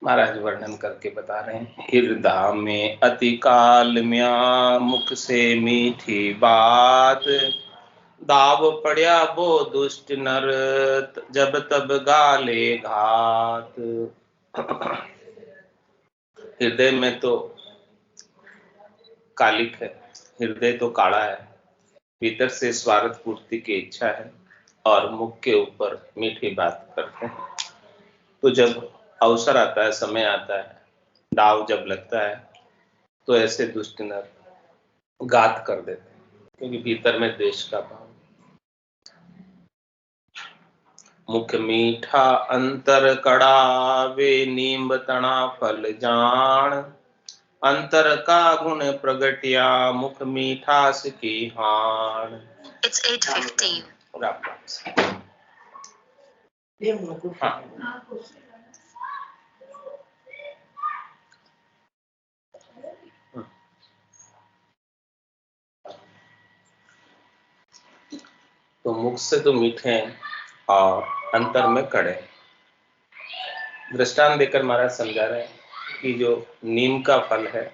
महाराज वर्णन करके बता रहे हैं, हृदय में अति काल म्या मुख से मीठी बात, दाव पड़या वो दुष्ट नर जब तब गाले घात। हृदय में तो कालिक है, हृदय तो काला है, भीतर से स्वार्थ पूर्ति की इच्छा है और मुख के ऊपर मीठी बात करते हैं। तो जब अवसर आता है, समय आता है, दाव जब लगता है तो ऐसे दुष्ट नर घात कर देते हैं, क्योंकि भीतर में द्वेष का भाव। मुख मीठा अंतर कड़ा वे नींब तना फल जान, अंतर का गुण प्रगटिया मुख मीठास की हान। It's 8:15. हाँ। तो मुख से तो मीठे हैं और अंतर में कड़े। दृष्टांत देकर महाराज समझा रहे हैं कि जो नीम का फल है,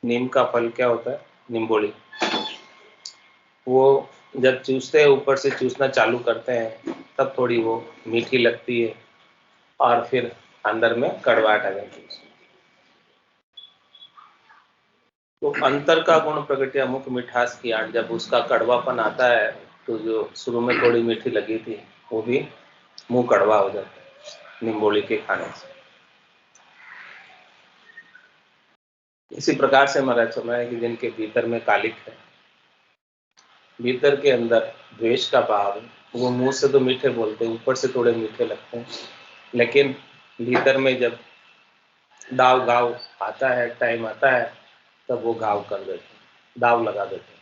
नीम का फल क्या होता है, निम्बोली, वो जब चूसते हैं, ऊपर से चूसना चालू करते हैं, तब थोड़ी वो मीठी लगती है और फिर अंदर में कड़वाहट आ जाती है। तो अंतर का गुण प्रगटिया मुख मिठास की आड़, जब उसका कड़वापन आता है तो जो शुरू में थोड़ी मीठी लगी थी वो भी मुंह कड़वा हो जाता है निम्बोली के खाने से। इसी प्रकार से महाराज सुना है कि जिनके भीतर में कालिक है, भीतर के अंदर द्वेष का भाव है, वो मुंह से तो मीठे बोलते हैं, ऊपर से थोड़े मीठे लगते हैं, लेकिन भीतर में जब दाव घाव आता है, टाइम आता है, तब वो घाव कर देते हैं, दाव लगा देते हैं।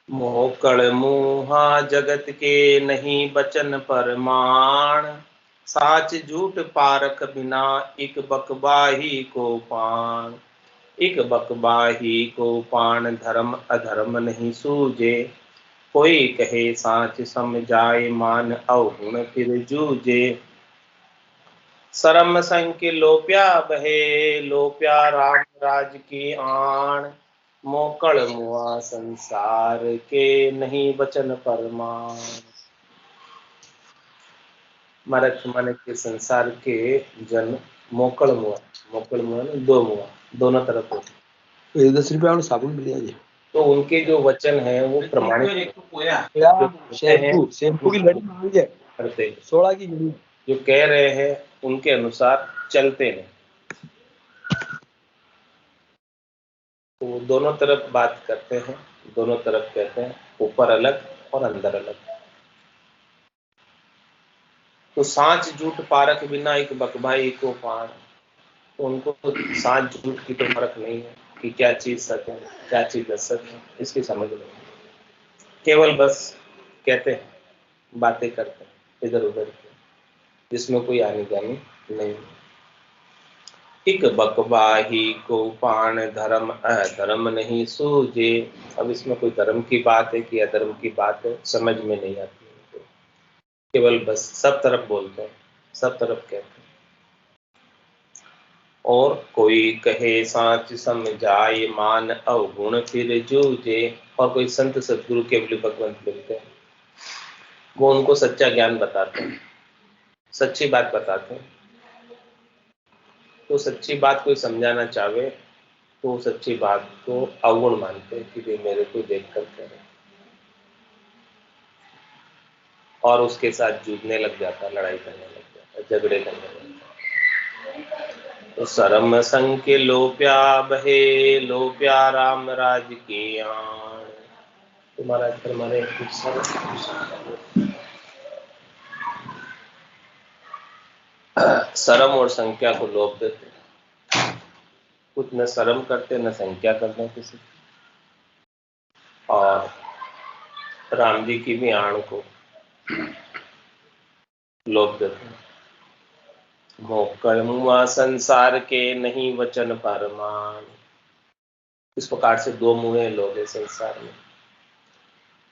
मोकड़ मुहा जगत के नहीं बचन परमाण, साच झूठ पारख बिना इक बकबाही को पान। इक बकबाही को पान धर्म अधर्म नहीं सूझे, कोई कहे साच समझाए मान अवगुण फिर जूझे। शरम संग लोप्या बहे लोप्या राम राज की आण, मोकड़ मुआ संसार के नहीं बचन परमाण। महाराज माने के संसार के जन मोकड़ मुआ, मोकड़ मुआ ना दो मुआ, दोनों तरफ होते। 10 रुपया वाला साबुन भी दिया जी। तो उनके जो वचन है वो प्रमाणित शैम्पू की लड़ी मांगी है करते, 16 की यूनिट जो कह रहे हैं उनके अनुसार चलते नहीं। तो वो दोनों तरफ बात करते हैं, दोनों तरफ कहते हैं, ऊपर अलग और अंदर अलग। तो सांच झूठ पारख बिना एक बकभाई को पान। तो उनको सांच झूठ की तो फर्क नहीं है कि क्या चीज सच है, क्या चीज असत है, इसकी समझ नहीं। केवल बस कहते हैं, बातें करते हैं इधर उधर की, जिसमें कोई आनी जानी नहीं। इक बकबाही को पान धर्म अधर्म नहीं सूझे। अब इसमें कोई धर्म की बात है कि अधर्म की बात है, समझ में नहीं आती है। केवल बस सब तरफ बोलते हैं, सब तरफ कहते हैं। और कोई कहे साच समझाए मान अवगुण फिर जूझे। और कोई संत सदगुरु केवली भगवंत मिलते हैं, वो उनको सच्चा ज्ञान बताते हैं, सच्ची बात बताते हैं। तो सच्ची बात कोई समझाना चाहे तो सच्ची बात को अवगुण मानते हैं कि मेरे को देख कर कह रहे, और उसके साथ जूझने लग जाता, लड़ाई करने लग जाता, झगड़े करने लग जाता। तो शरम संग के लोप्या बहे लोप्या राम राज की आन। तो महाराज फरमाने शरम और संख्या को लोप देते, कुछ न शर्म करते न संख्या करते किसी की, और राम जी की भी आण को लोप देते हैं। मोकड़ मुआ संसार के नहीं वचन परमान। इस प्रकार से दो मुँहे लोग हैं संसार में,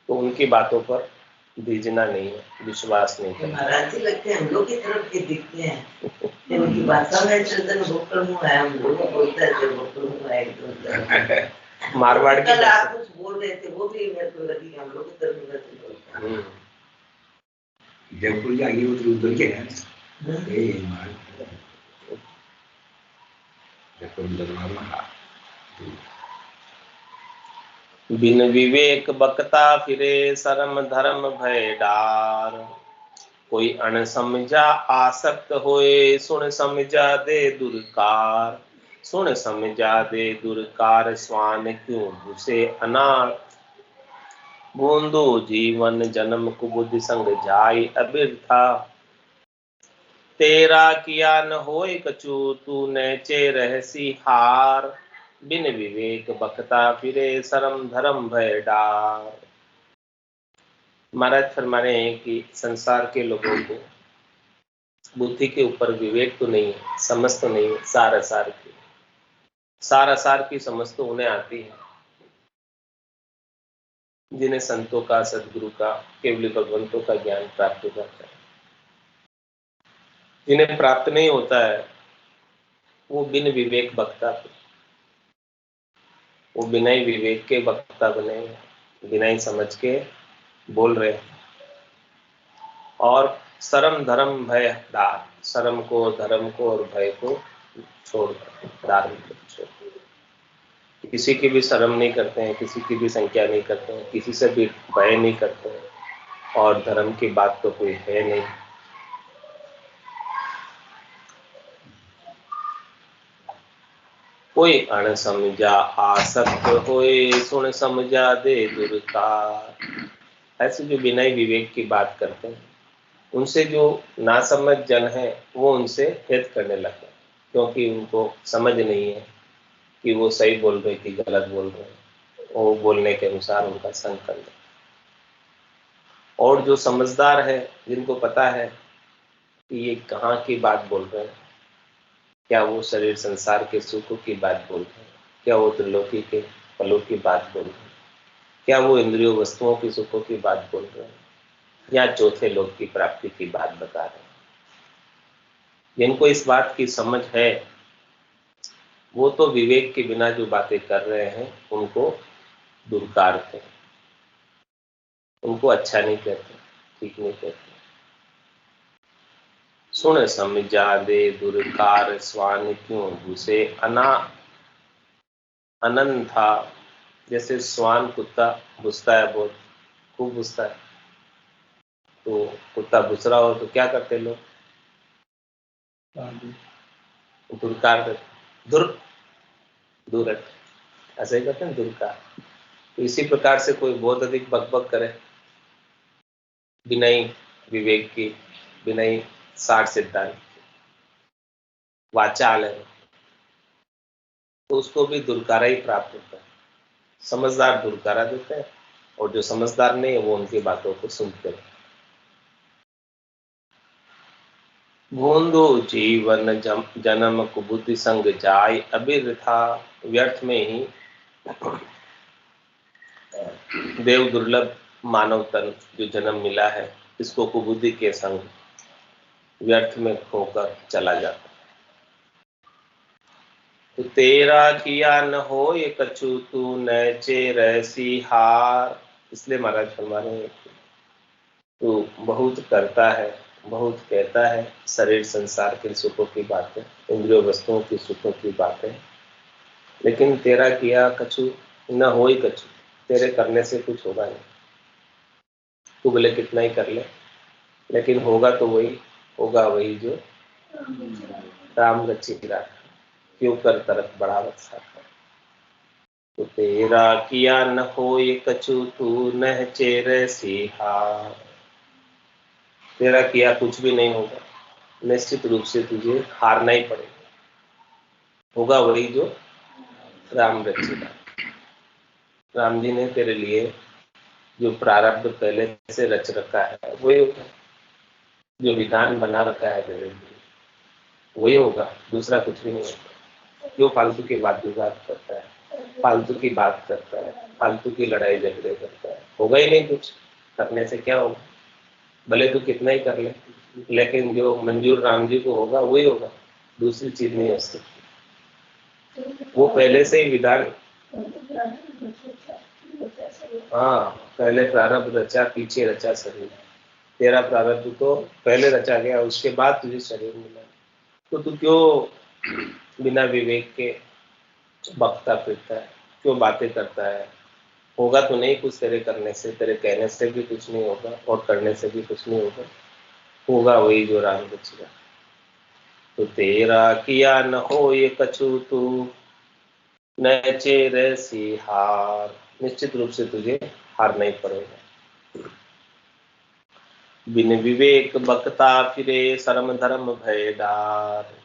तो उनकी बातों पर दीजना नहीं है, विश्वास नहीं करना। महाराज जी लगते हैं हम लोग की तरफ के दिखते हैं, उनकी भाषा में चंदन भोकड़ मुँह है, हम लोग बोलते हैं भोकड़ मुँह है एकदम। मारवाड़ की आप कुछ बोल रहे थे, वो भी मेरे को लगी हम लोग की तरफ बोलते हैं। जयपुर जाइए उधर के हैं बिन विवेक बकता फिरे, शर्म धर्म भय डार। कोई अणसमझा आसक्त होए, सुन समझा दे दुर्कार। सुन समझा दे दुर्कार, स्वान क्यों घुसे अनाथ। बूंदो जीवन जन्म कुबुद्धि संग जाय अबिरथा। तेरा किया न होए कछु, तू नैचे रहसी हार। बिन विवेक बकता फिरे, शर्म धर्म भय डार। महाराज फरमा रहे हैं कि संसार के लोगों को बुद्धि के ऊपर विवेक तो नहीं है, समझ तो नहीं है, सार की समझ तो उन्हें आती है जिन्हें संतों का, सदगुरु का, केवली भगवंतों का ज्ञान प्राप्त हो जाता है। जिन्हें प्राप्त नहीं होता है वो बिन विवेक बकता, वो बिना ही विवेक के वक्ता बने, बिना ही समझ के बोल रहे हैं। और शर्म धर्म भय डार, शर्म को, धर्म को और भय को छोड़, धार्मिक छोड़, किसी की भी शर्म नहीं करते हैं, किसी की भी संख्या नहीं करते हैं, किसी से भी भय नहीं करते हैं, और धर्म की बात तो कोई है नहीं। कोई अणसमझा आसक्त होए, सुन समझा दे दुर्कार। ऐसे जो बिना ही विवेक की बात करते हैं, उनसे जो नासमझ जन है वो उनसे हित करने लगते हैं, क्योंकि उनको समझ नहीं है कि वो सही बोल रहे कि गलत बोल रहे हैं, वो बोलने के अनुसार उनका संग कर ले। और जो समझदार है, जिनको पता है कि ये कहाँ की बात बोल रहे हैं, क्या वो शरीर संसार के सुखों की बात बोल रहे हैं, क्या वो त्रिलोकी के फलों की बात बोल रहे हैं, क्या वो इंद्रियों वस्तुओं की सुखों की बात बोल रहे हैं, या चौथे लोक की प्राप्ति की बात बता रहे हैं। जिनको इस बात की समझ है वो तो विवेक के बिना जो बातें कर रहे हैं उनको दुर्कारते हैं, उनको अच्छा नहीं कहते, ठीक नहीं कहते। सुन समझा दे दुर्कार, स्वान क्यों घुसे अनंथा। जैसे श्वान कुत्ता घुसता है, बहुत खूब घुसता है, तो कुत्ता घुस रहा हो तो क्या करते लोग, दुर्कार करते, दूर हट, ऐसे ही करते हैं दुर्कार। तो इसी प्रकार से कोई बहुत अधिक बकबक करे बिना ही विवेक की, बिना ही सार सिद्धांत, वाचाल है, तो उसको भी दुर्कारा ही प्राप्त होता है। समझदार दुर्कारा देते हैं, और जो समझदार नहीं है वो उनकी बातों को सुनते हैं। भूंदो जीवन जन्म कुबुद्धि संग जाय अबिरथा। व्यर्थ में ही देव दुर्लभ मानव तन जो जन्म मिला है, इसको कुबुद्धि के संग व्यर्थ में खोकर चला जाता। तो तेरा किया न हो ये कछु, तू नैचे रहसी हार। इसलिए महाराज फरमा रहे हैं तू बहुत करता है, बहुत कहता है शरीर संसार के सुखों की बातें, इंद्रियों वस्तुओं की सुखों की बातें, लेकिन तेरा किया कछु न हो ही कछु, तेरे करने से कुछ होगा नहीं। तू बोले कितना ही कर ले, लेकिन होगा तो वही होगा, वही जो राम रची राखा, क्यों कर तरफ बढ़ावत साथा। तो तेरा किया न हो ये कछु, तू न चेर सिहार। तेरा किया कुछ भी नहीं होगा, निश्चित रूप से तुझे हारना ही पड़ेगा, होगा वही जो राम रचेगा। राम जी ने तेरे लिए जो प्रारब्ध पहले से रच रखा है वही होगा, जो विधान बना रखा है तेरे लिए वही होगा, दूसरा कुछ भी नहीं होगा। क्यों फालतू की बात विवाद करता है। फालतू की बात करता है, फालतू की लड़ाई झगड़े करता है, होगा ही नहीं कुछ, करने से क्या होगा, भले तू कितना ही कर ले, लेकिन जो मंजूर राम जी को होगा वही होगा, दूसरी चीज नहीं हो सकती। वो पहले से ही विधान, हाँ, पहले प्रारब्ध रचा पीछे रचा शरीर, तेरा प्रारब्ध तो पहले रचा गया, उसके बाद तुझे शरीर मिला, तो तू क्यों बिना विवेक के बकता फिरता है, क्यों बातें करता है, होगा तो नहीं कुछ तेरे करने से, तेरे कहने से भी कुछ नहीं होगा और करने से भी कुछ नहीं होगा, होगा वही जो राम बचेगा। तो तेरा किया न हो ये कछु तू नचे रसी हार, निश्चित रूप से तुझे हार नहीं पड़ेगा। बिन विवेक बकता फिरे शर्म धर्म भय डार,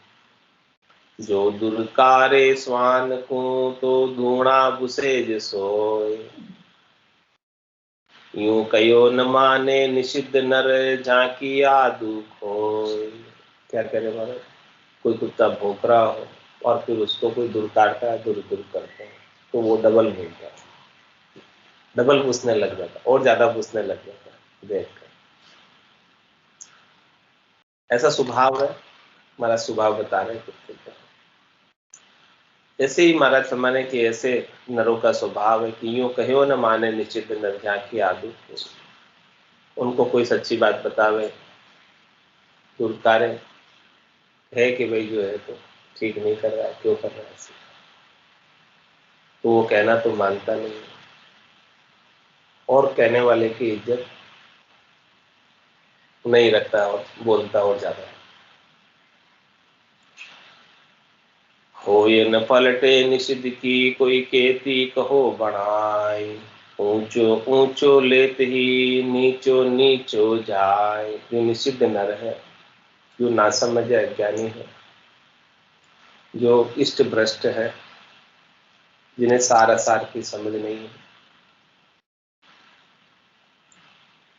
जो दुर्कारे स्वान को तो धूणा बुसेज सोय, यूं कयो न माने निषिद्ध नर झांकी आदू खोय। क्या करे महाराज, कोई कुत्ता भौंक रहा हो और फिर उसको कोई दूर काटता है, दूर दूर करते हैं, तो वो डबल भूलता है, डबल पूछने लग जाता, और ज्यादा पूछने लग जाता देख कर। ऐसा स्वभाव है, हमारा स्वभाव बता रहे कुत्ते का। ऐसे ही महाराज फरमाने कि ऐसे नरों का स्वभाव है कि यूं कहो न माने निश्चित नर झांकी आदू, उनको कोई सच्ची बात बतावे, दुर्कारे है कि भाई जो है तो ठीक नहीं कर रहा है, क्यों कर रहा है ऐसे, तो वो कहना तो मानता नहीं है, और कहने वाले की इज्जत नहीं रखता और बोलता और ज्यादा। हो ये न पलटे निषिद्ध की कोई केती कहो बनाए, ऊंचो ऊंचो लेत ही नीचो नीचो जाए। जो निषिद्ध नर है, जो नासमझ अज्ञानी है, जो इष्ट भ्रष्ट है, जिन्हें सार असार की समझ नहीं है,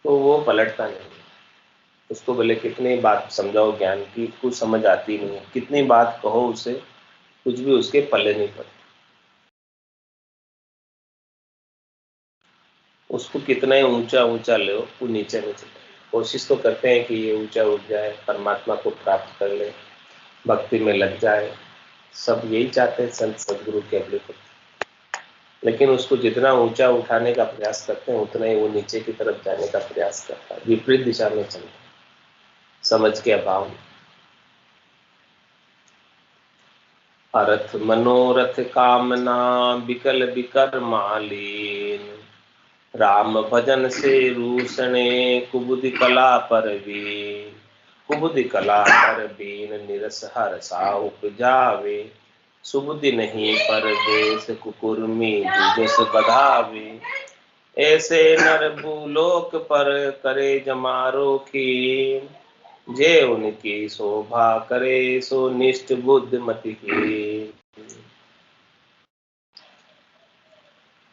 तो वो पलटता नहीं है। उसको भले कितनी बात समझाओ ज्ञान की, कुछ समझ आती नहीं है, कितनी बात कहो उसे, कुछ भी उसके पल्ले नहीं पड़ते। उसको कितना ही ऊंचा ऊंचा लो, वो नीचे नहीं चलता। कोशिश तो करते हैं कि ये ऊंचा उठ जाए, परमात्मा को प्राप्त कर ले, भक्ति में लग जाए, सब यही चाहते हैं संत सदगुरु के अगले को, लेकिन उसको जितना ऊंचा उठाने का प्रयास करते हैं उतना ही वो नीचे की तरफ जाने का प्रयास करता है, विपरीत दिशा में चलता है, समझ के अभाव में। अर्थ मनोरथ कामना विकल विकर मालीन, राम भजन से रूसने कुबुद्धि कला पर वीन, कुबुद्धि कला पर बीन निरस हर सा उपजावे, सुबुद्धि नहीं पर देश कुकुर्मी जुजस बधावे, ऐसे नर भूलोक पर करे जमारो की, जे उनकी शोभा करे सो निष्ठ बुद्ध मति की।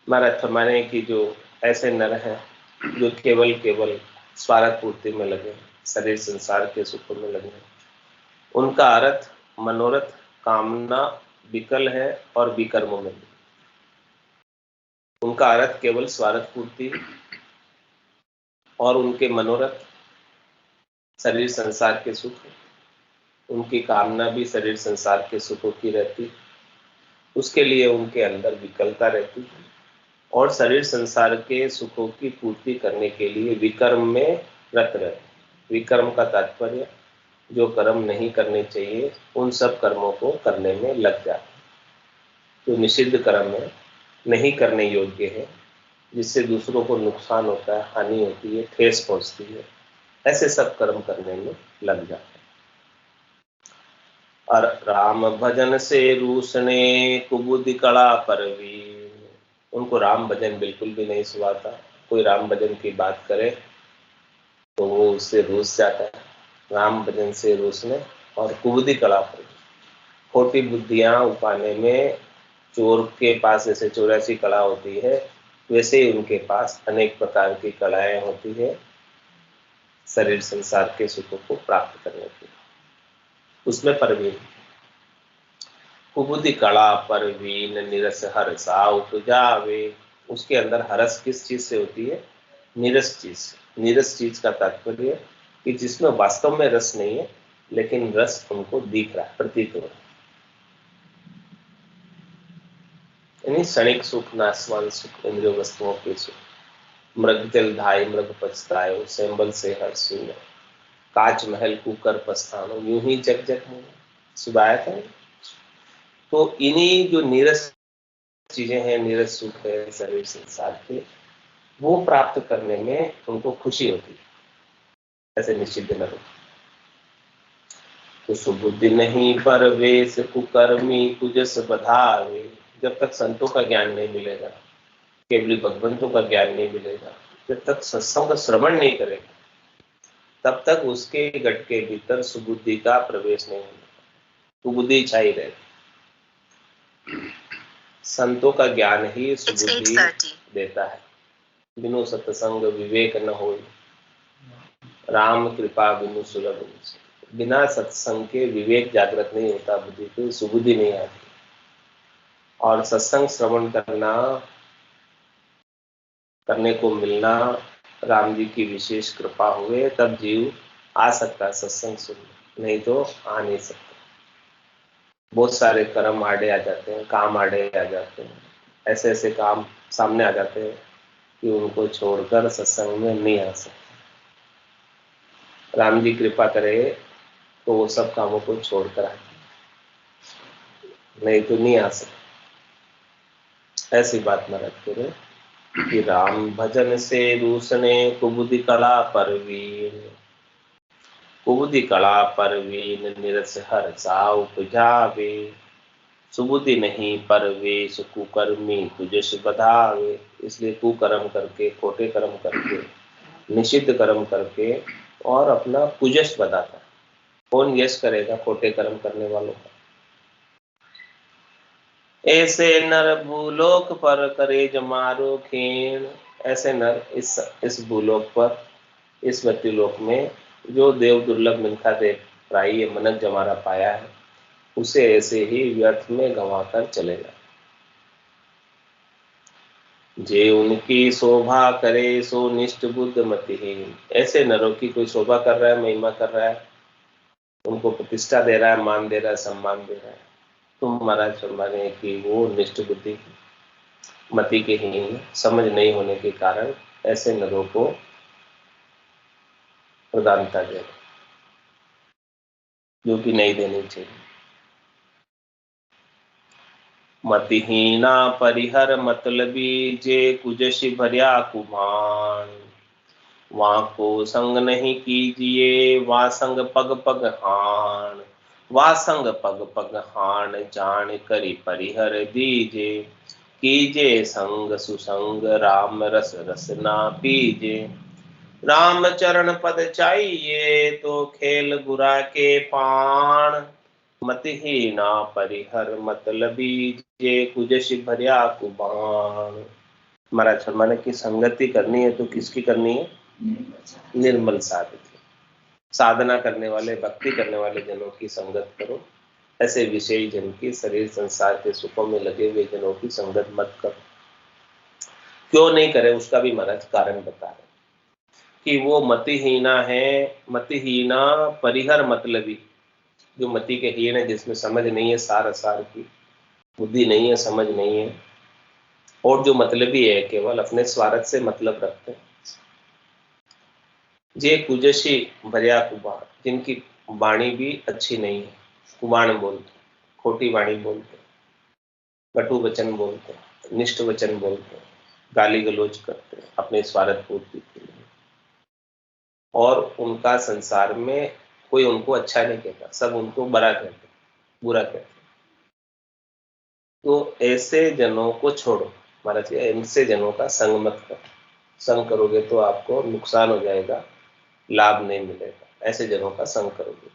महाराज फरमाने की जो ऐसे नर हैं जो केवल केवल स्वार्थ पूर्ति में लगे, शरीर संसार के सुखों में लगे, उनका अर्थ मनोरथ कामना विकल है और विकर्मों में, उनका अर्थ केवल स्वार्थ पूर्ति और उनके मनोरथ शरीर संसार के सुख, उनकी कामना भी शरीर संसार के सुखों की रहती, उसके लिए उनके अंदर विकलता रहती, और शरीर संसार के सुखों की पूर्ति करने के लिए विकर्म में रत रहते। विकर्म का तात्पर्य जो कर्म नहीं करने चाहिए उन सब कर्मों को करने में लग जाते, जो निषिद्ध कर्म है, नहीं करने योग्य है, जिससे दूसरों को नुकसान होता है, हानि होती है, ठेस पहुंचती है, ऐसे सब कर्म करने में लग जाते हैं। और राम भजन से रूसने कुबुद्धि कड़ा परवीन, उनको राम भजन बिल्कुल भी नहीं सुहाता, कोई राम भजन की बात करे तो वो उससे रूस जाता है, राम भजन से रूसने और कुबुद्धि कड़ा पर, खोटी बुद्धियां उपाने में चोर के पास जैसे 84 कला होती है, वैसे ही उनके पास अनेक प्रकार की कलाएं होती है शरीर संसार के सुखों को प्राप्त करने की, उसमें परवीन। कुबुद्धि कला परवीन निरस हर्षा उपजावे। उसके अंदर हर्ष किस चीज से होती है? निरस चीज से। निरस चीज का तात्पर्य कि जिसमें वास्तव में रस नहीं है, लेकिन रस उनको दिख रहा है, प्रतीत हो रहा है। यानी क्षणिक सुख, नाशवान सुख, इंद्रिय वस्तुओं के सुख। मृग जल धाय मृग पछतायो, सेंबल से हर सुनो, काच महल कुकर पछतानो, यूं ही जग जग में सुबाया था। तो इन्हीं जो नीरस चीजें हैं, नीरस सुख है शरीर संसार के, वो प्राप्त करने में उनको खुशी होती है, ऐसे निश्चित न हो। तो सुबुद्धि नहीं परवेश कुकर्मी कुजस बधावे। जब तक संतों का ज्ञान नहीं मिलेगा, केवली भगवंतों का ज्ञान नहीं मिलेगा, जब तक सत्संग का श्रवण नहीं करेगा, तब तक उसके गट के भीतर सुबुद्धि का प्रवेश नहीं होगा, सुबुद्धि छाई रहेगी। संतों का ज्ञान ही सुबुद्धि देता है। बिनु सत्संग विवेक न हो, राम कृपा बिनु सुलभ। बिना सत्संग के विवेक जागृत नहीं होता, बुद्धि को सुबुद्धि नहीं आती। और सत्संग श्रवण करने को मिलना राम जी की विशेष कृपा हुए, तब जीव आ सकता है सत्संग सुनने, नहीं तो आ नहीं सकता। बहुत सारे कर्म आड़े आ जाते हैं, काम आड़े आ जाते हैं, ऐसे ऐसे काम सामने आ जाते हैं कि उनको छोड़कर सत्संग में नहीं आ सकते। राम जी कृपा करे तो वो सब कामों को छोड़कर आए, नहीं तो नहीं आ सकते। ऐसी बात महाराज करें कि राम भजन से रूसने कुबुद्धि कला परवीन, कुबुद्धि कला परवीन निरस हर्षा उपजावे। सुबुद्धि नहीं परवेश कुकर्मी कुजस बधावे। इसलिए कुकर्म करके, खोटे कर्म करके, निषिद्ध कर्म करके और अपना कुजस बधाता है। कौन यश करेगा खोटे कर्म करने वालों का? ऐसे नर भूलोक पर करे जमारो खेण। ऐसे नर इस भूलोक पर, इस मृत्युलोक में जो देव दुर्लभ मिलखा दे प्राई मनक जमारा पाया है, उसे ऐसे ही व्यर्थ में गंवाकर चलेगा। जे उनकी शोभा करे सो निष्ठ बुद्ध मतिहीन। ऐसे नरों की कोई शोभा कर रहा है, महिमा कर रहा है, उनको प्रतिष्ठा दे रहा है, मान दे रहा है, सम्मान दे रहा है, तुम महाराज फरमाने कि वो निष्ठ बुद्धि मति के हीन, समझ नहीं होने के कारण ऐसे नरों को प्रधानता दे, जो कि नहीं देनी चाहिए। मतिहीना परिहर मतलबी जे कुजसी भर्या कुभान। वहां को संग नहीं कीजिए वा संग पग पग हान। वा संग पग पग हान जान करी परिहर दीजे। कीजे संग सुसंग राम रस रस ना पीजे। राम चरण पद चाहिए तो खेल गुरा के पान। मतिहीना परिहर मतलबी जे कुजसी भर्या कुबान। महाराज फरमाने की संगति करनी है तो किसकी करनी है? निर्मल साधक, साधना करने वाले, भक्ति करने वाले जनों की संगत करो। ऐसे विषयी जन की, शरीर संसार के सुखों में लगे हुए जनों की संगत मत करो। क्यों नहीं करे उसका भी महाराज कारण बता रहे कि वो मतिहीना है। मतिहीना परिहर मतलबी, जो मति के हीन है, जिसमें समझ नहीं है, सार असार की बुद्धि नहीं है, समझ नहीं है, और जो मतलबी है, केवल अपने स्वार्थ से मतलब रखते हैं। जे कुजसी भर्या कुबान, जिनकी वाणी भी अच्छी नहीं है, कुबान बोलते, खोटी वाणी बोलते, कटु वचन बोलते, निष्ठ वचन बोलते, गाली गलौज करते अपने स्वार्थ पूर्ति के लिए, और उनका संसार में कोई उनको अच्छा नहीं कहता, सब उनको बुरा कहते, बुरा कहते। तो ऐसे जनों को छोड़ो महाराज, इनसे जनों का संग मत करो। संग करोगे तो आपको नुकसान हो जाएगा, लाभ नहीं मिलेगा। ऐसे जनों का संग करोगे।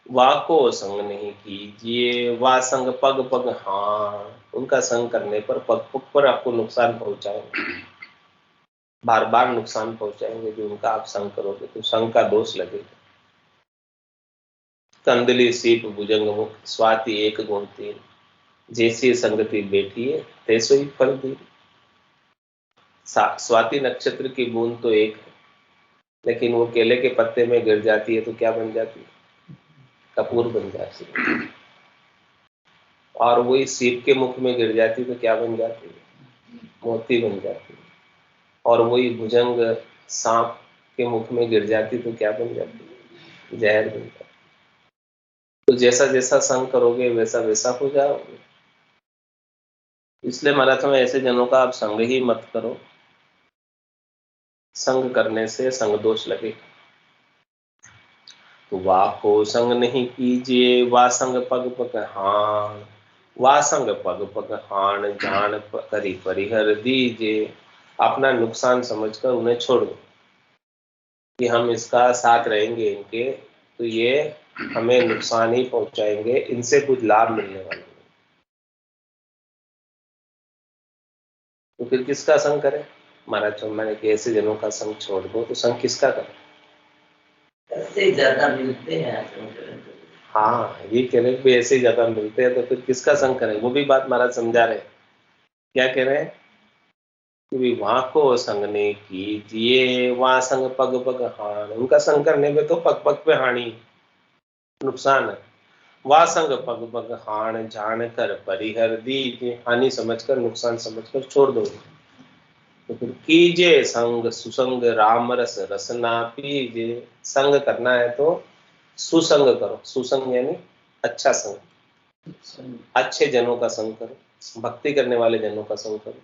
वाको संग नहीं कीजिए वा संग पग पग हां। उनका संग करने पर पग पग पर आपको नुकसान पहुंचाएंगे, बार बार नुकसान पहुंचाएंगे जो उनका आप संग करोगे, तो संग का दोष लगेगा। कंदली सीप भुजंग मुख, स्वाति एक गुण तीन, जैसी संगति बैठी है तैसो ही फल दी। स्वाति नक्षत्र की बूंद तो एक है, लेकिन वो केले के पत्ते में गिर जाती है तो क्या बन जाती है? कपूर बन जाती है। और वही सीप के मुख में गिर जाती है तो क्या बन जाती है? मोती बन जाती है। और वही भुजंग सांप के मुख में गिर जाती तो क्या बन जाती है? जहर बन जाती। तो जैसा जैसा संग करोगे वैसा वैसा हो जाओगे। इसलिए महाराज में ऐसे जनों का आप संग ही मत करो। संग करने से संग दोष लगे। तो वाह को संग नहीं कीजिए, वाह संग पग पग हान, वाह संग पग पग हान, जान करी परिहर दीजिए। अपना नुकसान समझकर उन्हें छोड़ दो कि हम इसका साथ रहेंगे इनके, तो ये हमें नुकसान ही पहुंचाएंगे, इनसे कुछ लाभ मिलने वाला नहीं। तो फिर किसका संग करें? महाराज मैंने कि ऐसे जनों का संग छोड़ दो। तो संग किसका करें? ऐसे ज्यादा मिलते हैं। हाँ, ये कह रहे हैं ऐसे ज्यादा मिलते हैं, तो फिर किसका संग करें? वो भी बात महाराज समझा रहे हैं। क्या कह रहे हैं कि वहां को संग नहीं कीजिए, वहां संग पग पग हान। उनका संग करने में तो पग पग पे हानि, नुकसान है। वह संग पग पग हान, जान कर परिहर दीजिए। हानि समझकर, नुकसान समझकर छोड़ दो। तो फिर कीजिए संग सुसंग, राम रस रसना पीजिए। संग करना है तो सुसंग करो। सुसंग यानी अच्छा संग, अच्छे जनों का संग करो, भक्ति करने वाले जनों का संग करो,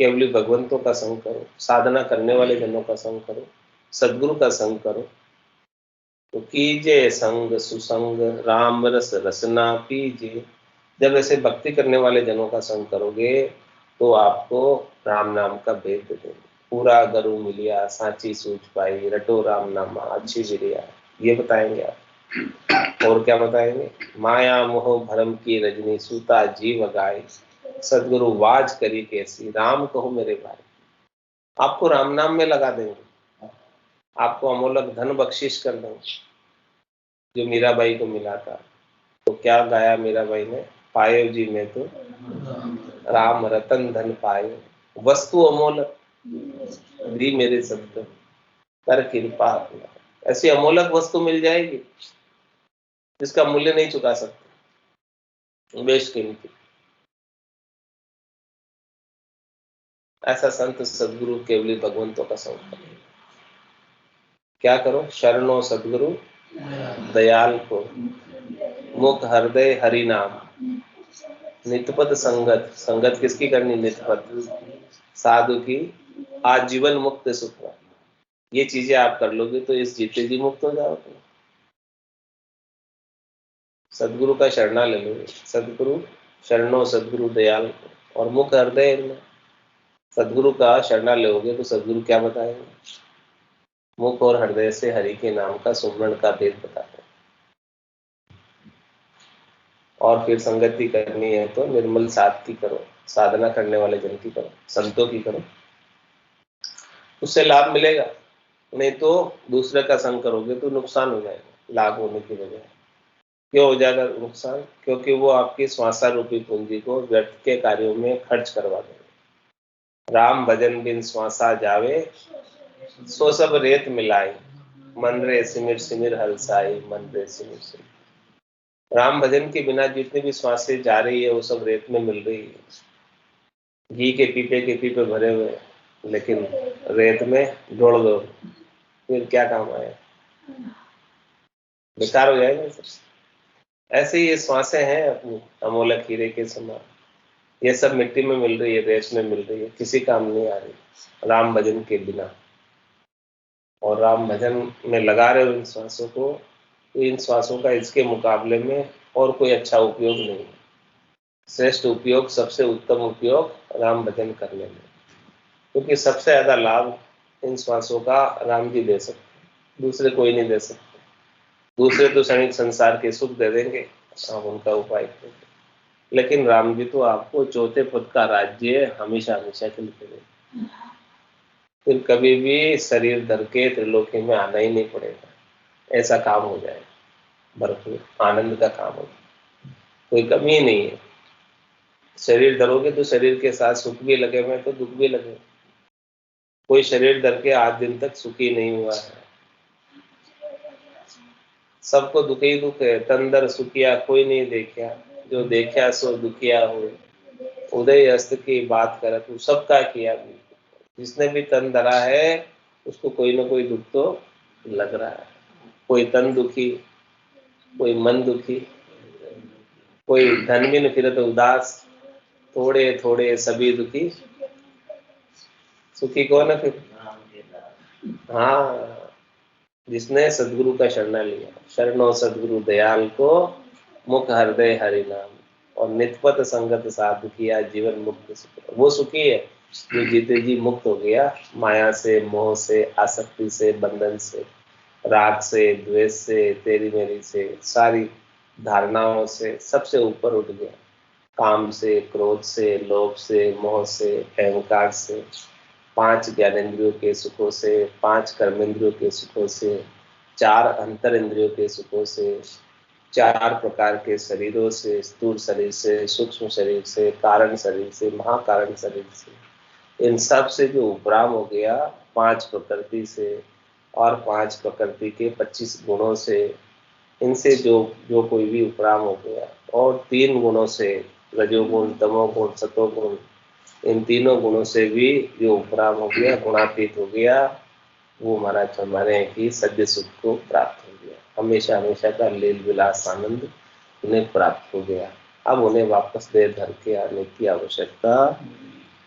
केवली भगवंतों का संग करो, साधना करने वाले जनों का संग करो, सदगुरु का संग करो। तो कीजिए संग सुसंग, राम रस रसना पीजिए। जब ऐसे भक्ति करने वाले जनों का संग करोगे तो आपको राम नाम का भेद दे देंगे। पूरा गरु मिलिया, सांची सूझ पाई, रटो राम नामा अच्छी विरिया, ये बताएंगे आप। और क्या बताएंगे? माया मोह भरम की रजनी, सूता जीव गाय, सदगुरु वाज करी कैसी, राम कहो मेरे भाई। आपको राम नाम में लगा देंगे, आपको अमोलक धन बख्शिश कर देंगे, जो मीराबाई को मिला था। तो क्या गाया मीराबाई ने? पायो जी में तो राम रतन धन पायो, वस्तु अमोलक दी मेरे सत्य, कर कृपा। ऐसी अमोलक वस्तु मिल जाएगी जिसका मूल्य नहीं चुका सकते, बेशकीमती। ऐसा संत सदगुरु केवली भगवंतों का संग करो। क्या करो? शरणो सदगुरु दयाल को, मुख हृदय हरि नाम, नितपद संगत। संगत किसकी करनी? नितपद, साधु की, आजीवन मुक्त सुख। ये चीजें आप कर लोगे तो इस जीते जी मुक्त हो जाओगे। सदगुरु का शरणा ले लोगे, सदगुरु शरणो सदगुरु दयाल को, और मुख हृदय में सदगुरु का शरणा लोगे तो सदगुरु क्या बताएंगे? मुख और हृदय से हरि के नाम का सुमरण का भेद बताते हैं। और फिर संगति करनी है तो निर्मल साथ की करो, साधना करने वाले जन की करो, संतों की करो, उससे लाभ मिलेगा। नहीं तो दूसरे का संग करोगे तो नुकसान हो जाएगा लाभ होने की बजाय। क्यों हो जाएगा नुकसान? क्योंकि वो आपकी श्वासा रूपी पूंजी को व्यर्थ के कार्यों में खर्च करवा देंगे। राम भजन बिन श्वासा जावे, सो सब रेत मिलाई, मन रे सिमिर सिमिर हलसाई, मन रे सिमिर सिमिर। राम भजन के बिना जितनी भी श्वासें जा रही है वो सब रेत में मिल रही है। घी के पीपे भरे हुए, लेकिन रेत में ढोल दो, फिर क्या काम आए? बेकार हो जाएगा सब। ऐसे ही ये श्वासें हैं अपनी अमोलक हीरे के समान, ये सब मिट्टी में मिल रही है, रेत में मिल रही है, किसी काम नहीं आ रही राम भजन के बिना। और राम भजन में लगा रहे हो इन श्वासों को, तो इन श्वासों का इसके मुकाबले में और कोई अच्छा उपयोग नहीं है। श्रेष्ठ उपयोग, सबसे उत्तम उपयोग राम भजन करने में, क्योंकि सबसे ज्यादा लाभ इन श्वासों का राम जी दे सकते, दूसरे कोई नहीं दे सकते। दूसरे तो क्षणिक संसार के सुख दे देंगे, आप उनका उपाय करेंगे, लेकिन राम जी तो आपको चौथे पद का राज्य हमेशा हमेशा के लिए देंगे। फिर कभी भी शरीर धर के त्रिलोकी में आना ही नहीं पड़ेगा, ऐसा काम हो जाएगा। भरपूर आनंद का काम होगा, कोई कमी नहीं है। शरीर धरोगे तो शरीर के साथ सुख भी लगे हुए तो दुख भी लगे। कोई शरीर धर के आज दिन तक सुखी नहीं हुआ है, सबको दुख ही दुख है। तंदर सुखिया कोई नहीं देखा, जो देखा सो दुखिया हो। उदय अस्त की बात कर तू सबका किया भी। जिसने भी तन धरा है उसको कोई ना कोई दुख तो लग रहा है। कोई तन दुखी, कोई मन दुखी, कोई धन बिन फिरत उदास, थोड़े थोड़े सभी दुखी, सुखी कौन है फिर? हाँ, जिसने सदगुरु का शरण लिया। शरणो सदगुरु दयाल को, मुख हृदय हरि नाम, और नितपत संगत साधु किया जीवन मुक्त सुख। वो सुखी है जो जीते जी मुक्त हो गया माया से, मोह से, आसक्ति से, बंधन से, राग से, द्वेष से, तेरी मेरी से, सारी धारणाओं से सबसे ऊपर उठ गया। काम से, क्रोध से, लोभ से, मोह से, अहंकार से, 5 ज्ञानेंद्रियों के सुखों से, 5 कर्मेंद्रियों के सुखों से, 4 अंतर इंद्रियों के सुखों से, 4 प्रकार के शरीरों से, स्थूल शरीर से, सूक्ष्म शरीर से, कारण शरीर से, महाकारण शरीर से, इन सब से जो उपराम हो गया 5 प्रकृति से और 5 प्रकृति के 25 गुणों से, इनसे जो कोई भी उपराम हो गया, और 3 गुणों से, रजोगुण, तमोगुण, सतोगुण, इन तीनों गुणों से भी जो उपराम हो गया, गुणातीत हो गया, वो महाराज हमारे की सद्य सुख को प्राप्त हो गया। हमेशा हमेशा का लील विलास आनंद उन्हें प्राप्त हो गया। अब उन्हें वापस देह धर के आने की आवश्यकता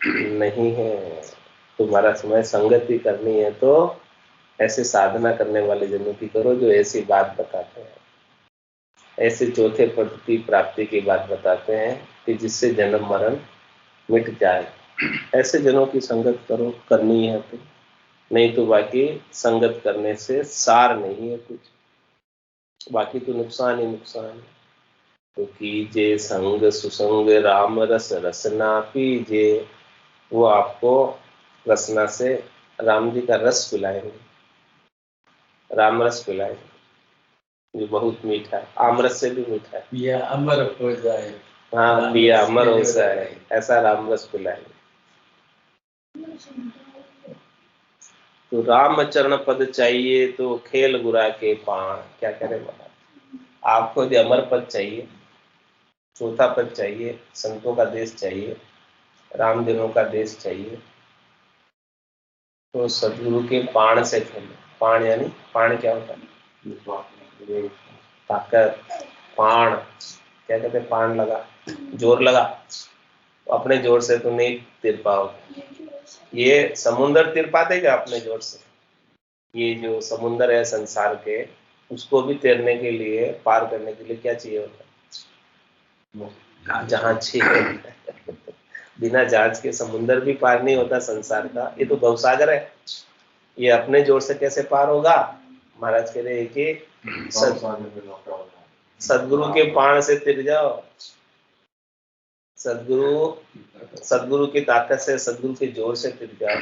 नहीं है। तुम्हारा समय संगति करनी है तो ऐसे साधना करने वाले जनों की करो जो ऐसी बात बताते हैं, ऐसे चौथे पद की प्राप्ति की बात बताते हैं कि जिससे जन्म मरण मिट जाए। ऐसे जनों की संगत करो, करनी है तो, नहीं तो बाकी संगत करने से सार नहीं है कुछ, बाकी तो नुकसान ही नुकसान है। तो कीजे संग सुसंग राम रस रसना पीजे, वो आपको रसना से राम जी का रस पिलाएंगे, राम रस पिलाएंगे जो बहुत मीठा है, आमरस से भी मीठा है। पिया अमर हो जाए, हाँ, पिया अमर हो जाए, ऐसा राम रस पिलाएंगे। तो राम चरण पद चाहिए तो खेल गुरा के पान। क्या करें महाराज, आपको जो अमर पद चाहिए, चौथा पद चाहिए, संतों का देश चाहिए, रामदेवों का देश चाहिए, तो सदगुरु के पाण से खेलो। पाण यानी, पाण क्या होता है? ताकत, पाण क्या कहते हैं? पाण लगा, जोर लगा, अपने जोर से तो नहीं तिर पाओगे। ये समुंदर तिर पाते क्या अपने जोर से? ये जो समुंदर है संसार के, उसको भी तैरने के लिए, पार करने के लिए क्या चाहिए होता है? जहाज चाहिए। बिना जहाज के समुंदर भी पार नहीं होता संसार का। ये तो भवसागर है, ये अपने जोर से कैसे पार होगा? महाराज कह रहे हैं कि सदगुरु के पाण से तिर जाओ। सदगुरु की ताकत से, सदगुरु के जोर से तिर जाओ,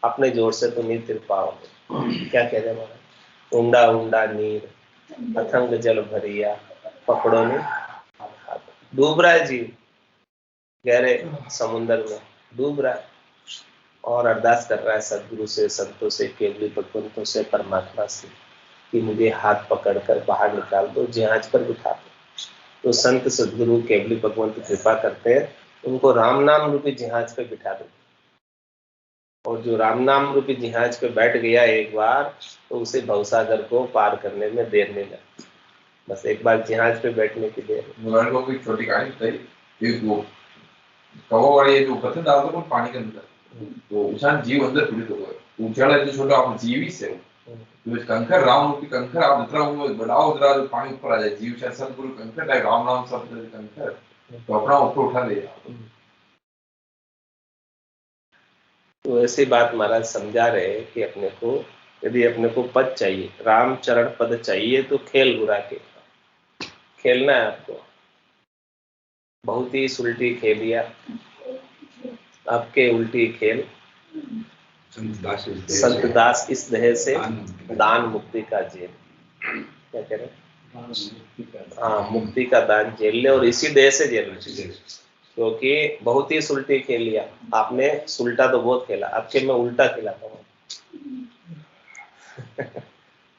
अपने जोर से तो नहीं तिर पाओगे। क्या कह रहे हैं महाराज? ऊंडा ऊंडा नीर अथंग जल भरिया, पकड़ो नहीं डूब रहा है जीव, गहरे समुंदर में डूब रहा है, और अरदास कर रहा है सदगुरु से, संतों से, केवली भगवंतों से, परमात्मा से कि मुझे हाथ पकड़कर बाहर निकाल दो, जहाज पर बिठा दो। तो संत सदगुरु केवली भगवंत कृपा करते हैं, उनको राम नाम रूपी जहाज पे बिठा दो। और जो राम नाम रूपी जहाज पे बैठ गया एक बार, तो उसे भवसागर को पार करने में देर नहीं लगती। बस एक बार जहाज पे बैठने की देर। मुरारी को कोई छोटी कहानी बताइए, एक वो कहो वाले जो पत्थर डालते हैं पानी के अंदर, तो उसान जीव अंदर पीड़ित हो गए। ऊंचाला जो छोटा आप जीवी से तो कंकर राम रूपी कंकर आप जितना वो बढ़ाओ उतना जो पानी ऊपर आ जाए। जीव शायद सदगुरु कंकर है, राम नाम शब्द कंकर, तो अपना ऊपर उठा ले। तो ऐसी बात महाराज समझा रहे हैं कि अपने को, यदि अपने को पद चाहिए, राम चरण पद चाहिए, तो खेल गुरा के खेलना है आपको। बहुत ही उल्टी खेलिया, आपके उल्टी खेल। संत दास इस देह से दान मुक्ति का जेल। क्या कह रहे? हाँ, मुक्ति का दान झेल ले और इसी देह से झेल ले, क्योंकि बहुत ही सुलटी खेल लिया आपने। सुलटा तो बहुत खेला, अब के मैं उल्टा खिलाता हूँ।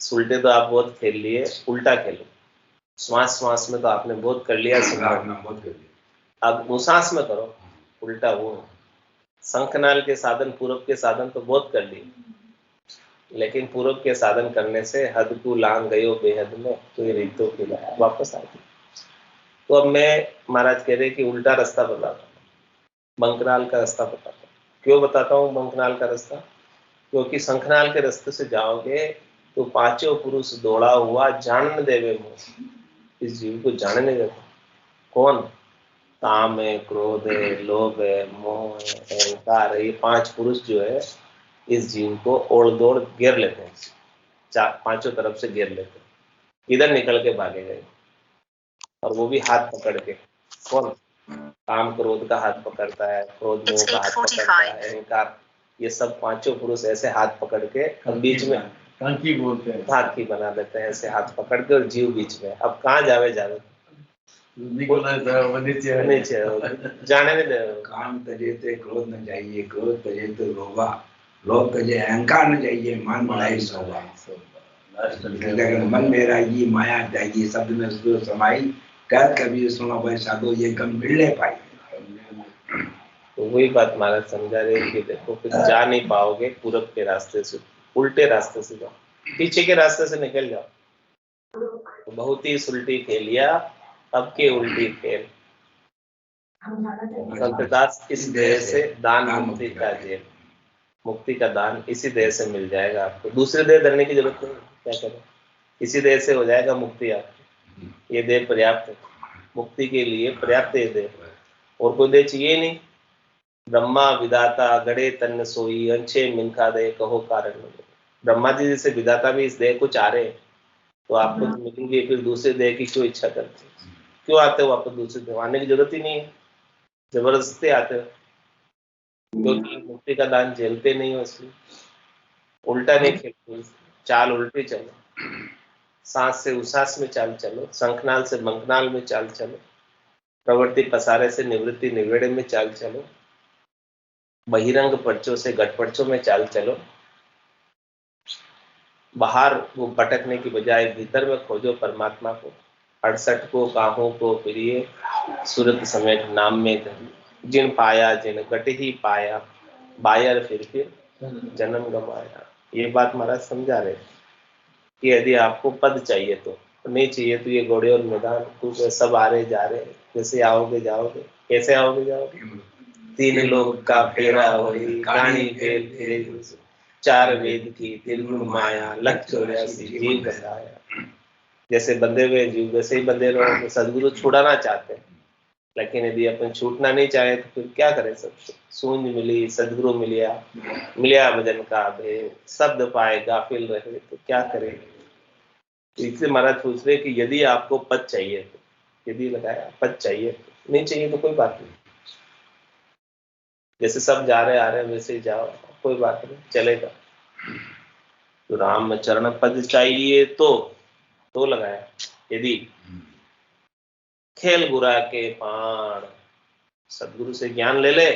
सुलटे तो आप बहुत खेल लिए, उल्टा खेलो। श्वास श्वास में तो आपने बहुत कर लिया, बहुत कर लिया। अब उसास में करो, उल्टा वो। शंखनाल के साधन, पूरब के साधन तो बहुत कर लिए, लेकिन पूरब के साधन करने से हद को लांग गयो बेहद में, तो ये रीतों की वापस आ गई। तो अब मैं महाराज कह रहे कि उल्टा रास्ता बताता हूँ, बंकनाल का रास्ता बताता हूँ। क्यों बताता हूँ बंकनाल का रास्ता? क्योंकि शंखनाल के रास्ते से जाओगे तो पांचों पुरुष दौड़ा हुआ जानने देवे मुँह, इस जीव को जानने देता। कौन? काम है, क्रोध है, लोभ है, मोह है, अहंकार है, ये पांच पुरुष जो है इस जीव को ओढ़ दौड़ घेर लेते हैं, चार पांचों तरफ से घेर लेते हैं, इधर निकल के भागेगा, और वो भी हाथ पकड़ के। कौन? काम क्रोध का हाथ पकड़ता है, क्रोध मोह का हाथ पकड़ता है, अहंकार, ये सब पांचों पुरुष ऐसे हाथ पकड़ के बीच में कांकी बोलते हैं, हाथी बना देते हैं, ऐसे हाथ पकड़ के, और जीव बीच में। अब कहाँ जावे जावे, नीचे जाने नहीं दे। काम तजे ते क्रोध न जाइए, क्रोध तजे तो लोभा, लोभ तजे अहंकार न जाइए, मान बढ़ाई शोभा। मन मेरा ये माया जाइए, शब्द में उसको समाई, कहत कबीर सुनो भाई साधो, ये गम मिलने पाई। तो वही बात महाराज समझा रहे कि देखो, फिर जा नहीं पाओगे पूरब के रास्ते से, उल्टे रास्ते से जाओ, पीछे के रास्ते से निकल जाओ। तो बहुत ही सुलटी खेलिया, अब के उल्टी खेल। संतदास इस देह से दान मुक्ति का जेल, मुक्ति का दान इसी देह से मिल जाएगा आपको, दूसरे देह धरने की जरूरत नहीं। क्या करें, इसी देह से हो जाएगा मुक्ति आपकी। ये देह पर्याप्त है मुक्ति के लिए, पर्याप्त ये देह, और कोई देह चाहिए नहीं। ब्रह्मा विदाता गड़े तन्न सोई, अंशे मिनखा दे कहो कारण। ब्रह्मा जी जैसे विदाता भी इस देह को चाह रहे, तो आपको तो मिलेंगे, फिर दूसरे देह की क्यों इच्छा करते? क्यों आते हो वापस दूसरे देह? आने की जरूरत ही नहीं है, जबरदस्ती आते हो, क्योंकि मुक्ति का दान झेलते नहीं हो, इसलिए। उल्टा नहीं खेलते, चाल उल्टी चलो, सांस से उसास में चाल चलो, शंखनाल से बंकनाल में चाल चलो, प्रवृत्ति पसारे से निवृत्ति निवेड़े में चाल चलो, बहिरंग पर्चों से घटपर्चों में चाल चलो। बाहर वो भटकने की बजाय भीतर में खोजो परमात्मा को। 68 को काहों को प्रिय, सूरत समेत नाम में धरी, जिन पाया जिन गट ही पाया, बायर फिर जन्म गमाया। ये बात महाराज समझा रहे कि यदि आपको पद चाहिए तो नहीं चाहिए तो ये घोड़े और मैदान खूब सब आ रहे जा रहे, जैसे आओगे जाओगे। कैसे आओगे जाओगे? 3 लोग का फेरा होई, गानी बेल फिरे, 4 वेद की त्रिगुण माया, लख 84 जीव बताया। जैसे बंधे हुए जीव वैसे ही बंधे रहो। सदगुरु छुड़ाना चाहते हैं, लेकिन यदि अपन छूटना नहीं चाहे तो फिर क्या करें? सब सूंद मिली, सदगुरु मिलिया भजन का भेद, शब्द पाए गाफिल रहे, तो क्या करें? इसलिए महाराज पूछ रहे कि यदि आपको पद चाहिए तो, यदि लगाया पद चाहिए तो, नहीं चाहिए तो कोई बात नहीं, जैसे सब जा रहे आ रहे वैसे ही जाओ, कोई बात नहीं, चलेगा। तो राम चरण पद चाहिए तो लगाया। यदि खेल बुरा के पाण, सदगुरु से ज्ञान ले ले,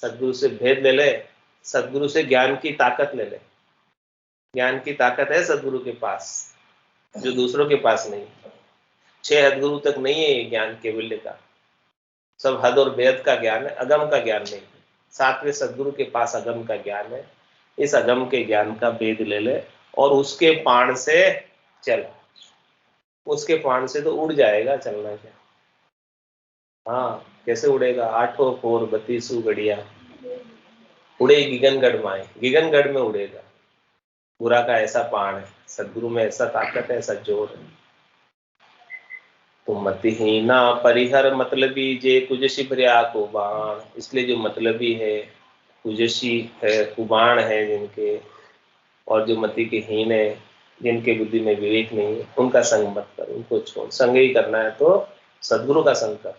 सदगुरु से भेद ले ले, सदगुरु से ज्ञान की ताकत ले ले। ज्ञान की ताकत है सदगुरु के पास, जो दूसरों के पास नहीं। 6 हदगुरु तक नहीं है ये ज्ञान केवल्य का, सब हद और वेद का ज्ञान है, अगम का ज्ञान नहीं। 7वें सदगुरु के पास अगम का ज्ञान है। इस अगम के ज्ञान का वेद ले ले और उसके पाण से चल। उसके पाण से तो उड़ जाएगा, चलना क्या। हाँ, कैसे उड़ेगा? 8 फोर 32 गड़िया उड़े गिगनगढ़ माए, गिगनगढ़ में उड़ेगा। बुरा का ऐसा पाण है, सदगुरु में ऐसा ताकत है, ऐसा जोर है। तो मतिहीना परिहर मतलबी जे कुजसी भरिया को बाण। इसलिए जो मतलबी है, कुजसी है, कुबाण है जिनके, और जो मति के हीन है, जिनके बुद्धि में विवेक नहीं है, उनका संग मत कर, उनको छोड़। संग ही करना है तो सदगुरु का संग कर,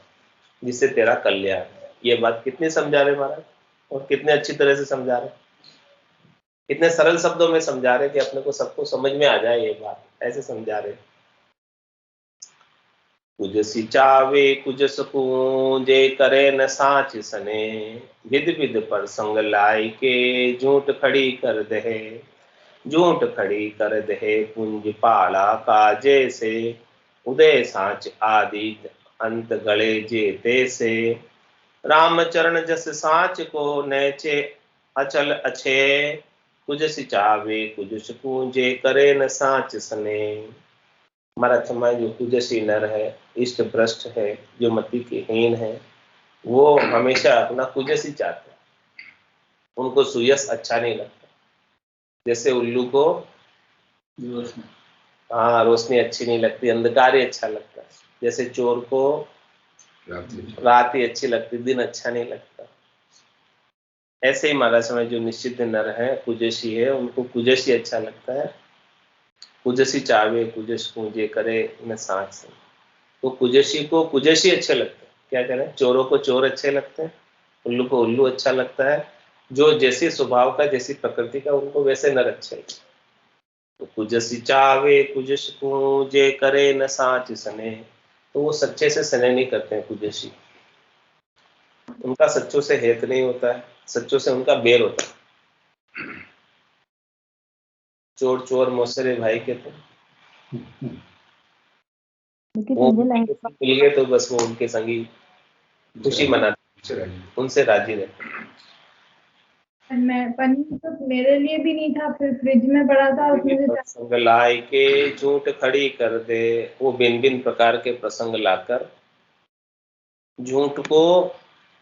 जिससे तेरा कल्याण है। ये बात कितनी समझा रहे महाराज, और कितने अच्छी तरह से समझा रहे, कितने सरल शब्दों में समझा रहे कि अपने को सबको समझ में आ जाए ये बात, ऐसे समझा रहे। कुज सिचावे कुज सकूं जे करे न साच सने, विद विद पर संग लाई के झूठ खड़ी कर दे, झूठ खड़ी कर दे पुंज पाला का जैसे, उदय साच आदित अंत गले जेते से, राम चरण जस साच को नैचे अचल अच्छे, कुज सिचावे कुज सकूं जे करे न साच सने। हमारा समय जो कुजसी नर है, इष्ट भ्रष्ट है, जो मति के हीन है, वो हमेशा अपना कुजसी चाहते हैं, उनको सुयस अच्छा नहीं लगता। जैसे उल्लू को हाँ रोशनी अच्छी नहीं लगती, अंधकार ही अच्छा लगता है। जैसे चोर को रात ही अच्छी लगती, दिन अच्छा नहीं लगता। ऐसे ही हमारा समय जो निश्चित नर है, कुजसी है, उनको कुजसी अच्छा लगता है। कुजसी चावे कुजस पूजे करे न साच से, तो कुजसी को कुजसी अच्छे लगते हैं। क्या करें, चोरों को चोर अच्छे लगते हैं, उल्लू को उल्लू अच्छा लगता है। जो जैसी स्वभाव का, जैसी प्रकृति का, उनको वैसे नर अच्छे लगते हैं। तो कुजसी चावे कुजस पूजे करे न साच सने, तो वो सच्चे से स्नेह नहीं करते हैं कुजसी, उनका सच्चों से हेत नहीं होता है, सच्चों से उनका बैर होता है। चोर चोर मौसरे भाई के, तो वो मिल गए तो बस वो उनके संगी खुशी मनाते, उनसे राजी रहते। मैं पनीर तो मेरे लिए भी नहीं था, फिर फ्रिज में पड़ा था, उसमें से प्रसंग लाई के झूठ खड़ी कर दे, वो भिन्न भिन्न प्रकार के प्रसंग लाकर झूठ को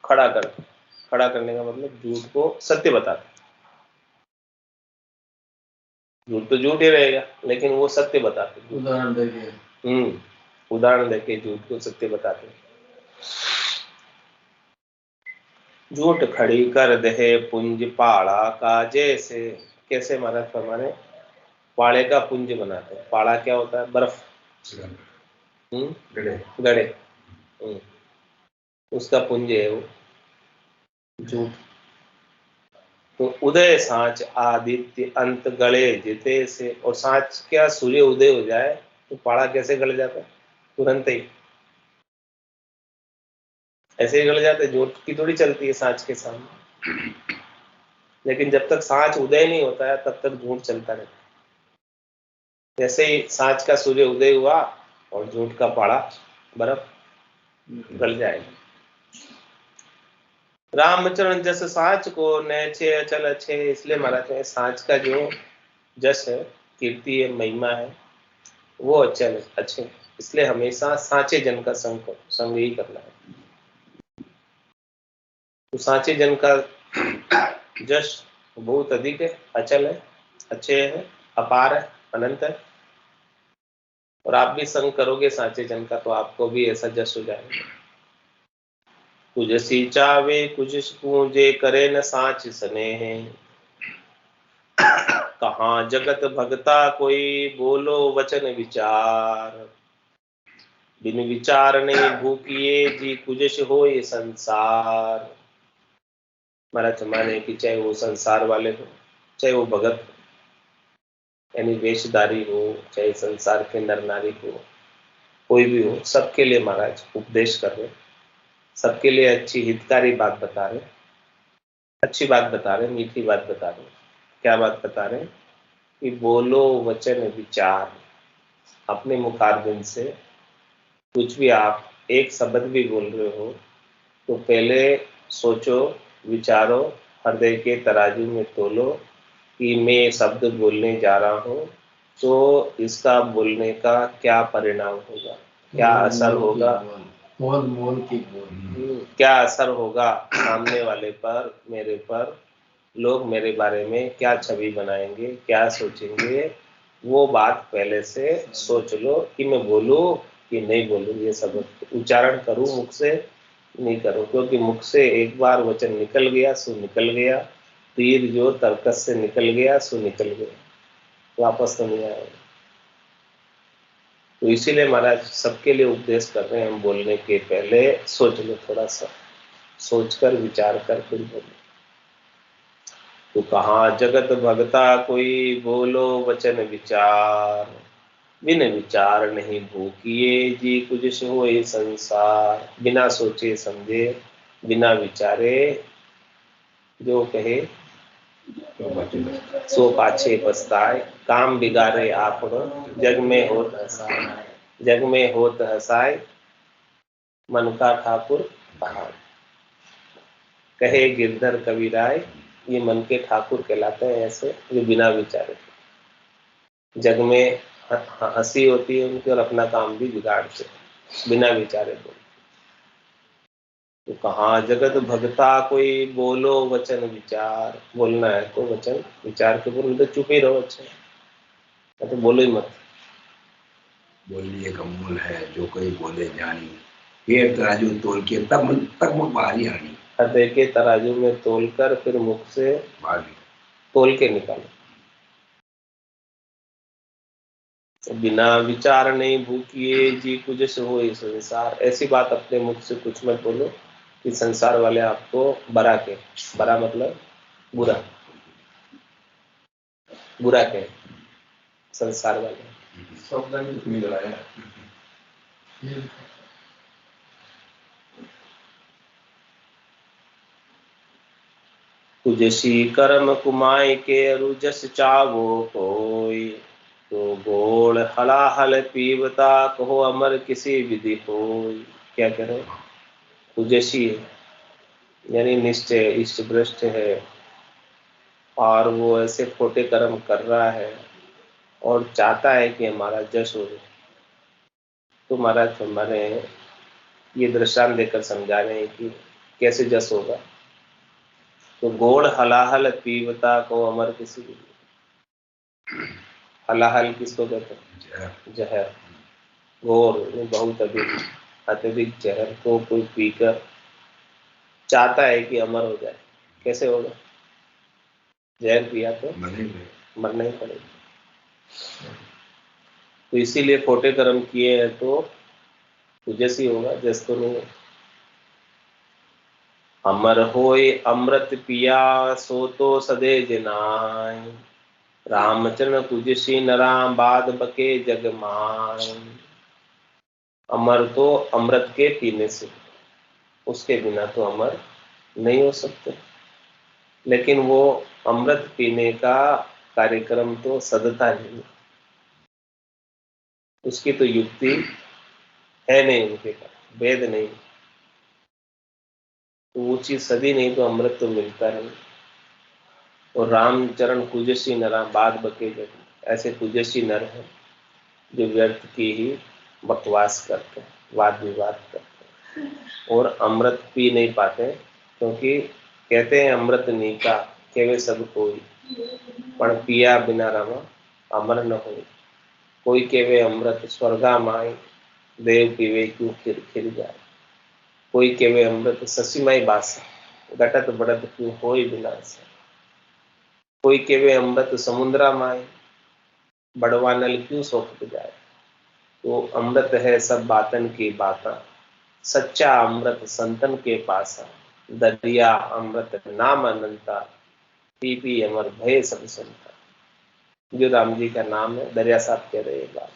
खड़ा कर, खड़ा करने का मतलब झूठ को सत्य बताते। झूठ तो झूठ ही रहेगा, लेकिन वो सत्य बताते, उदाहरण देके उदाहरण देके झूठ को सत्य बताते। झूठ खड़ी कर दे पुंज पाड़ा का जैसे, कैसे महाराज फरमाने, पाड़े का पुंज बनाते हैं। पाड़ा क्या होता है, बर्फ, गड़े, उसका पुंज है वो झूठ। तो उदय साँच आदित्य अंत गले जिते से, और साँच क्या सूर्य उदय हो जाए तो पाड़ा कैसे गल जाता है, तुरंत ही, ऐसे ही गल जाते। झूठ की थोड़ी चलती है साँच के सामने, लेकिन जब तक साँच उदय नहीं होता है तब तक झूठ चलता रहता है। जैसे ही साँच का सूर्य उदय हुआ और झूठ का पाड़ा बर्फ गल जाएगा। रामचरण जस साँच को नैचे अचल अच्छे, इसलिए महाराज हैं साँच का जो जस है, कीर्ति है, महिमा है, वो अचल अच्छे, इसलिए हमेशा साँचे जन का संग ही करना है। तो साँचे जन का जस बहुत अधिक है, अचल है, अच्छे है, अपार है, अनंत है। और आप भी संग करोगे साँचे जन का तो आपको भी ऐसा जस हो जाएगा। कुजसी चावे कुजस पूजे करे न साँच स्नेह, कहाँ जगत भगता कोई बोलो वचन विचार, बिन विचार नहीं भूकिए जी कुजस हो ये संसार। महाराज माने कि चाहे वो संसार वाले हो, चाहे वो भगत यानी वेशधारी हो, चाहे संसार के नर नारी हो, कोई भी हो, सबके लिए महाराज उपदेश कर रहे, सबके लिए अच्छी हितकारी बात बता रहे, अच्छी बात बता रहे, मीठी बात बता रहे। क्या बात बता रहे कि बोलो वचन विचार, अपने मुखारबिंद से कुछ भी आप एक शब्द भी बोल रहे हो तो पहले सोचो, विचारो, हृदय के तराजू में तोलो कि मैं शब्द बोलने जा रहा हूँ तो इसका बोलने का क्या परिणाम होगा, क्या असर होगा, क्या असर होगा सामने वाले पर, मेरे पर, लोग मेरे बारे में क्या छवि बनाएंगे, क्या सोचेंगे। वो बात पहले से सोच लो कि मैं बोलूं कि नहीं बोलूं, ये सब उच्चारण करूं मुख से, नहीं करूं, क्योंकि मुख से एक बार वचन निकल गया सो निकल गया, तीर जो तर्कस से निकल गया सो निकल गया, वापस तो नहीं आएगा। तो इसीलिए महाराज सबके लिए उपदेश कर रहे हैं, हम बोलने के पहले सोच लो, थोड़ा सा सोचकर विचार कर फिर बोलो। तो कहाँ जगत भगता कोई बोलो वचन विचार, बिन विचार नहीं भूकिए जी कुछ होए संसार। बिना सोचे समझे बिना विचारे जो कहे सो पाछे पछताए। काम बिगाड़े आपनो जग में होत हसाए। जग में होत हसाए मन का ठाकुर कहाए। कहे गिरधर कबीराय, ये मन के ठाकुर कहलाते हैं ऐसे जो बिना विचारे जग में हंसी होती है उनकी और अपना काम भी बिगाड़ते बिना विचारे तो कहाँ जगत भगता कोई बोलो वचन विचार। बोलना है तो वचन विचार के बोलो, तो चुप ही रहो। अच्छा तो बोलो ही मत। बोलिए कमूल है जो कोई बोले जानी, ये तराजू तोल के तब तक मुख बाहरी आनी। हृदय के तराजू में तोल कर फिर मुख से तोल के निकालो। तो बिना विचार नहीं भूकिए जी कुछ हो संसार। ऐसी बात अपने मुख से कुछ मत बोलो कि संसार वाले आपको बरा के, बरा मतलब बुरा, बुरा के संसार वाले शब्द मिल रहा है। तुझसी कर्म कुमाय के रुजस चावो कोई। तो गोड़ हलाहल पीवता कहो अमर किसी विधि होई। क्या कह रहे? तुझसी यानी निश्चय इष्ट भ्रष्ट है और वो ऐसे खोटे कर्म कर रहा है और चाहता है कि हमारा जश हो जाए। तो महाराज हमारे ये दृष्टांत देकर समझा रहे हैं कि कैसे जश होगा। तो गोड़ हलाहल पीवता को अमर किसी भी। हलाहल किसको कहते हैं? जहर। घोर बहुत अधिक, अत्यधिक जहर को कोई पीकर चाहता है कि अमर हो जाए। कैसे होगा? जहर पिया तो मरना ही पड़ेगा। तो इसीलिए खोटे कर्म किए हैं तो जैसे ही होगा, जैसे तो नहीं। अमर होए अमृत पिया सो तो सदे जिनाय। रामचरण तुझसी नरा बाद बके जग माय। अमर तो अमृत के पीने से, उसके बिना तो अमर नहीं हो सकते। लेकिन वो अमृत पीने का कार्यक्रम तो सदता नहीं, उसकी तो युक्ति है नहीं, उनके का वेद नहीं। तो वो चीज सदी नहीं तो अमृत तो मिलता नहीं। और रामचरण कुजसी नरा बाद बके जग, ऐसे कुजसी नर है जो व्यर्थ की ही बकवास करते हैं, वाद विवाद करते हैं और अमृत पी नहीं पाते। क्योंकि कहते हैं अमृत नीका केवे सब कोई, पण पिया बिना रमा अमर न हो। कोई केवे अमृत स्वर्गा माई, देव पीवे क्यों खिर खिर जाए। कोई केवे अमृत ससीमाई बासा, घटत बढ़त क्यों होई विनाश। कोई केवे अमृत समुद्रा माई, बड़वानल क्यों सोखत जाए। तो अमृत है सब बातन की बाता, सच्चा अमृत संतन के पासा। दरिया अमृत नाम अनंता, पी पी अमर भय सब संता। जो राम जी का नाम है, दरिया साहब कह रहे हैं बात,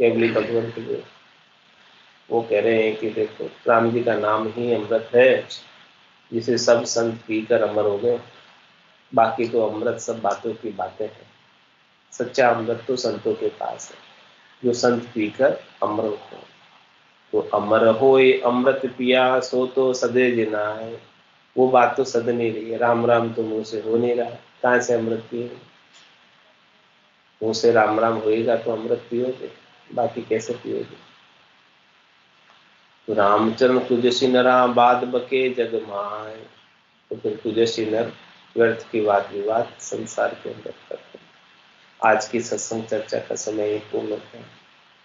केवली भगवंत जो वो कह रहे हैं कि देखो राम जी का नाम ही अमृत है जिसे सब संत पीकर अमर हो गए। बाकी तो अमृत सब बातों की बातें हैं। सच्चा अमृत तो संतों के पास है, जो संत पीकर अमर होते हैं। तो अमर होए अमृत पिया सो तो सदे जिनाए। वो बात तो सद नहीं रही है। राम राम तो मुंह से हो नहीं रहा, कहाँ से अमृत पिए? मुंह से राम राम होएगा तो अमृत पियोगे, बाकी कैसे पियोगे? तो रामचरण तुझसी नरा बाद बके जग माय। तो फिर तुझसी नर व्यर्थ की बात विवाद संसार के अंदर करते हैं। आज की सत्संग चर्चा का समय पूर्ण है।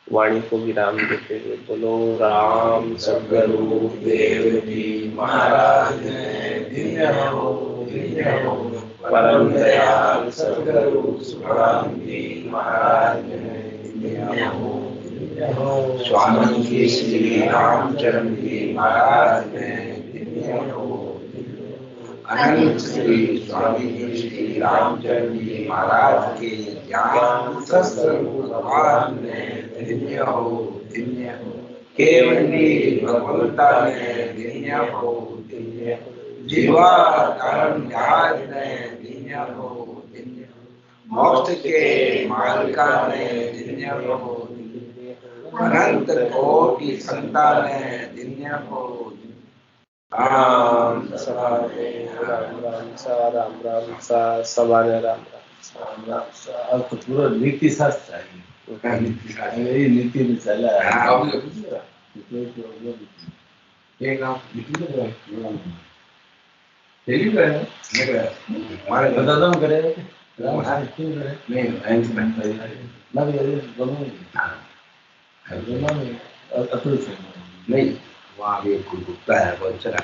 वाणी को विराम देते हुए बोलो राम सद्गुरु देव जी महाराज धन्य हो, धन्य हो। परम दयाल सद्गुरु सुखराम जी महाराज धन्य हो, धन्य हो। स्वामी जी श्री रामचरण जी महाराज धन्य हो। अनंत श्री स्वामी जी श्री रामचरण जी महाराज के ज्ञान सत्संग भगवान ने धन्य हो केवली भगवंता ने धन्य हो जीवा धर्म जहाज ने धन्य हो मोक्ष के मालिका ने धन्य हो अनंत कोटि संतान धन्य हो राम राम सा सवाने राम राम सा। अब तो पूरा नीति शास्त्र चाहिए, ये नीति में चला है। आप ये पूछ रहा ये काम लिखी है तेरी पे है हमारे बता दो करे नहीं ना भी ये दोनों नहीं नहीं वहाँ भी एक कुत्ता है बहुत चला